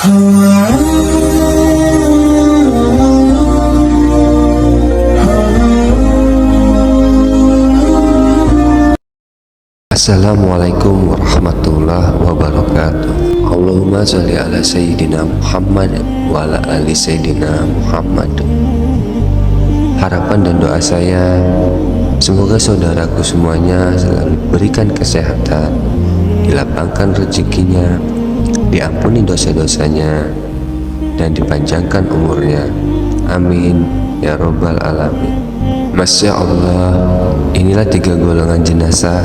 Assalamualaikum warahmatullahi wabarakatuh. Allahumma sholli ala Sayyidina Muhammad wa ala ali Sayyidina Muhammad. Harapan dan doa saya, semoga saudaraku semuanya selalu diberikan kesehatan, dilapangkan rezekinya, diampuni dosa-dosanya, dan dipanjangkan umurnya. Amin ya robbal alamin. Masya Allah, inilah 3 golongan jenazah.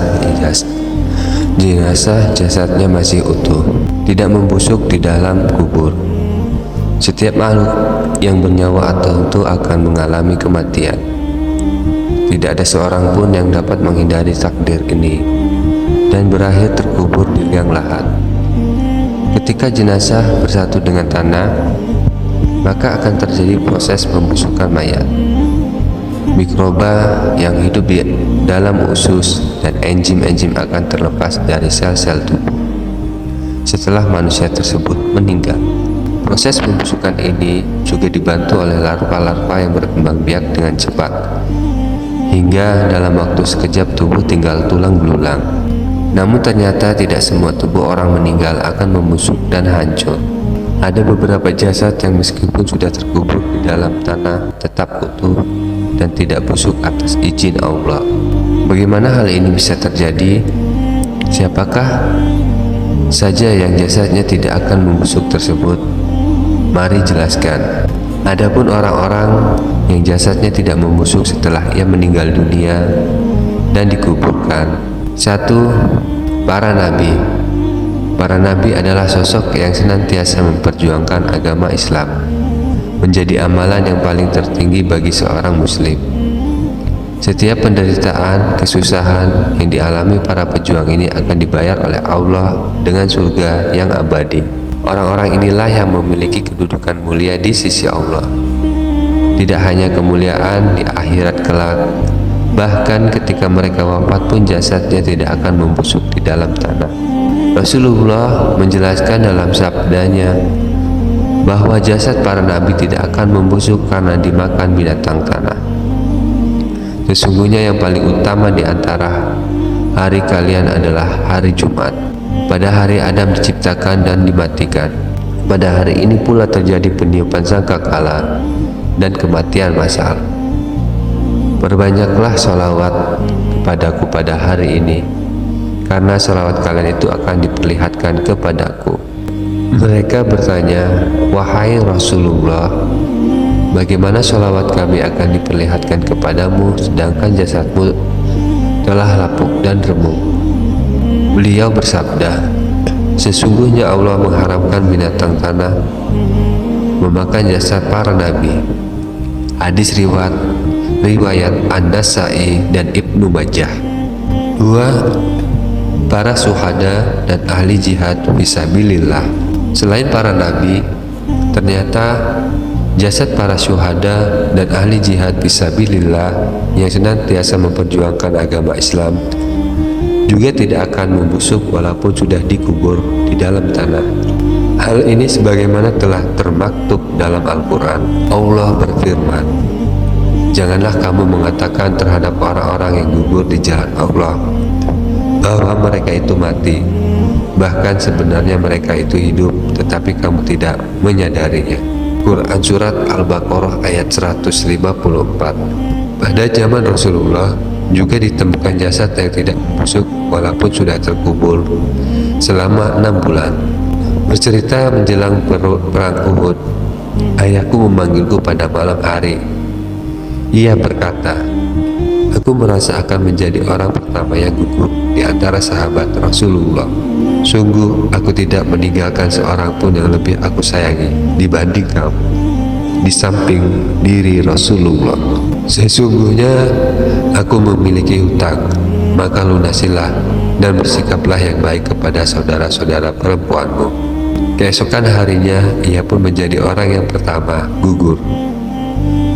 Jenazah jasadnya masih utuh, tidak membusuk di dalam kubur. Setiap makhluk yang bernyawa atau itu akan mengalami kematian. Tidak ada seorang pun yang dapat menghindari takdir ini dan berakhir terkubur di liang lahat. Ketika jenazah bersatu dengan tanah, maka akan terjadi proses pembusukan mayat. Mikroba yang hidup di dalam usus dan enzim-enzim akan terlepas dari sel-sel tubuh setelah manusia tersebut meninggal. Proses pembusukan ini juga dibantu oleh larva-larva yang berkembang biak dengan cepat, hingga dalam waktu sekejap tubuh tinggal tulang belulang. Namun ternyata tidak semua tubuh orang meninggal akan membusuk dan hancur. Ada beberapa jasad yang meskipun sudah terkubur di dalam tanah tetap utuh dan tidak busuk atas izin Allah. Bagaimana hal ini bisa terjadi? Siapakah saja yang jasadnya tidak akan membusuk tersebut? Mari jelaskan. Adapun orang-orang yang jasadnya tidak membusuk setelah ia meninggal dunia dan dikuburkan. 1. Para nabi. Para nabi adalah sosok yang senantiasa memperjuangkan agama Islam, menjadi amalan yang paling tertinggi bagi seorang muslim. Setiap penderitaan, kesusahan yang dialami para pejuang ini akan dibayar oleh Allah dengan surga yang abadi. Orang-orang inilah yang memiliki kedudukan mulia di sisi Allah. Tidak hanya kemuliaan di akhirat kelak, bahkan ketika mereka wafat pun jasadnya tidak akan membusuk di dalam tanah. Rasulullah menjelaskan dalam sabdanya bahwa jasad para nabi tidak akan membusuk karena dimakan binatang tanah. Sesungguhnya yang paling utama di antara hari kalian adalah hari Jumat. Pada hari Adam diciptakan dan dimatikan. Pada hari ini pula terjadi peniupan sangkakala dan kematian massal. Perbanyaklah sholawat kepadaku pada hari ini, karena sholawat kalian itu akan diperlihatkan kepadaku. Mereka bertanya, wahai Rasulullah, bagaimana sholawat kami akan diperlihatkan kepadamu sedangkan jasadmu telah lapuk dan remuk? Beliau bersabda, sesungguhnya Allah mengharamkan binatang tanah memakan jasad para nabi. Hadis riwayat An-Nasa'i dan Ibnu Majah. 2. Para syuhada dan ahli jihad fisabilillah. Selain para nabi, ternyata jasad para syuhada dan ahli jihad fisabilillah yang senantiasa memperjuangkan agama Islam juga tidak akan membusuk walaupun sudah dikubur di dalam tanah. Hal ini sebagaimana telah termaktub dalam Al-Quran. Allah berfirman, janganlah kamu mengatakan terhadap orang-orang yang gugur di jalan Allah bahwa mereka itu mati, bahkan sebenarnya mereka itu hidup, tetapi kamu tidak menyadarinya. Quran Surat Al-Baqarah ayat 154. Pada zaman Rasulullah juga ditemukan jasad yang tidak membusuk walaupun sudah terkubur selama 6 bulan. Bercerita menjelang perang Uhud, ayahku memanggilku pada malam hari. Ia berkata, aku merasa akan menjadi orang pertama yang gugur di antara sahabat Rasulullah. Sungguh aku tidak meninggalkan seorang pun yang lebih aku sayangi dibanding kamu di samping diri Rasulullah. Sesungguhnya aku memiliki hutang, maka lunasilah dan bersikaplah yang baik kepada saudara-saudara perempuanmu. Keesokan harinya ia pun menjadi orang yang pertama gugur.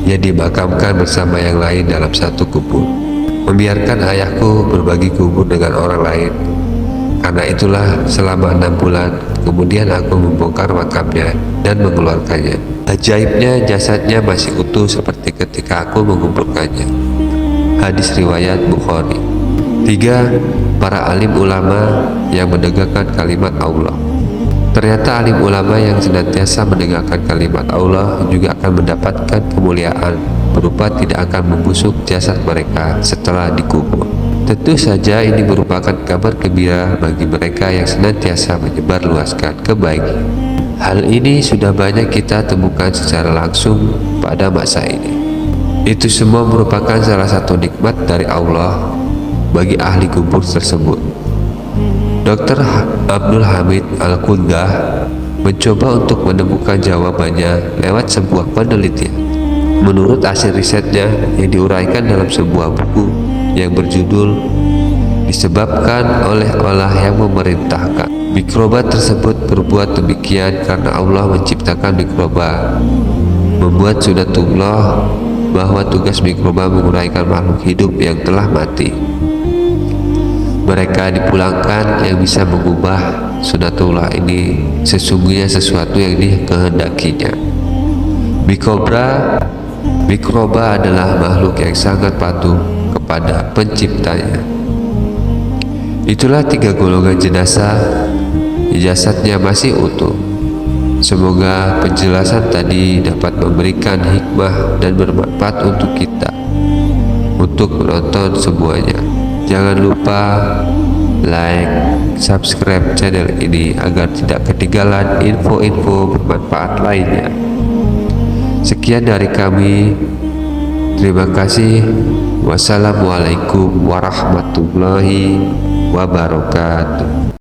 Ia dimakamkan bersama yang lain dalam satu kubur. Membiarkan ayahku berbagi kubur dengan orang lain Karena itulah selama 6 bulan kemudian aku membongkar makamnya dan mengeluarkannya. Ajaibnya jasadnya masih utuh seperti ketika aku menguburkannya. Hadis riwayat Bukhari. 3. Para alim ulama yang menegakkan kalimat Allah. Ternyata alim ulama yang senantiasa menegakkan kalimat Allah juga akan mendapatkan kemuliaan berupa tidak akan membusuk jasad mereka setelah dikubur. Tentu saja ini merupakan kabar gembira bagi mereka yang senantiasa menyebarluaskan kebaikan. Hal ini sudah banyak kita temukan secara langsung pada masa ini. Itu semua merupakan salah satu nikmat dari Allah bagi ahli kubur tersebut. Dr. Abdul Hamid Al-Qundah mencoba untuk menemukan jawabannya lewat sebuah penelitian. Menurut hasil risetnya yang diuraikan dalam sebuah buku yang berjudul "Disebabkan oleh Allah yang memerintahkan", mikroba tersebut berbuat demikian karena Allah menciptakan mikroba, membuat sunatullah bahwa tugas mikroba menguraikan makhluk hidup yang telah mati. Mereka dipulangkan yang bisa mengubah sunatullah ini sesungguhnya sesuatu yang dikehendakinya. Mikroba adalah makhluk yang sangat patuh kepada penciptanya. Itulah 3 golongan jenazah, jasadnya masih utuh. Semoga penjelasan tadi dapat memberikan hikmah dan bermanfaat untuk kita untuk menonton semuanya. Jangan lupa like, subscribe channel ini agar tidak ketinggalan info-info bermanfaat lainnya. Sekian dari kami. Terima kasih. Wassalamualaikum warahmatullahi wabarakatuh.